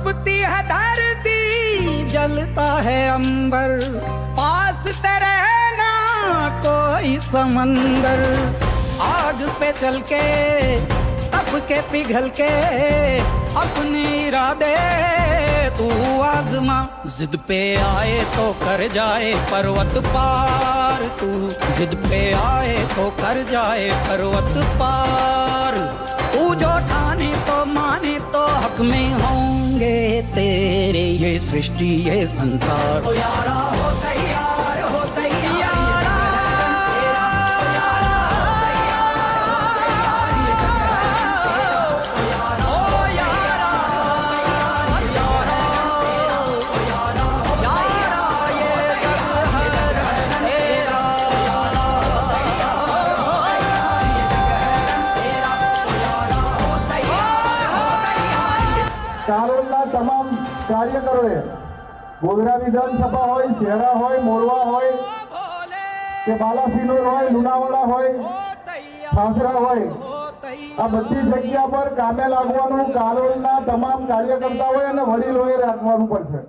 तपती है धरती, जलता है अंबर, पास तेरे ना कोई समंदर। आग पे चल के तप के पिघल के अपने इरादे तू आजमा। जिद पे आए तो कर जाए पर्वत पार, तू जिद पे आए तो कर जाए पर्वत पार। तू जो ठाने तो माने तो हक में होंगे तेरे ये सृष्टि ये संसार। ओ यारा हो तैयार, हो तैयार, કારોલના તમામ કાર્યકરોએ ગોધરા વિધાનસભા હોય, શહેરા હોય, મોરવા હોય કે બાલાસિનોર હોય, લુણાવાડા હોય, સાસરા હોય, આ બધી જગ્યા પર કામે લાગવાનું કારોલના તમામ કાર્યકર્તાઓએ અને વડીલોએ રાખવાનું પડશે।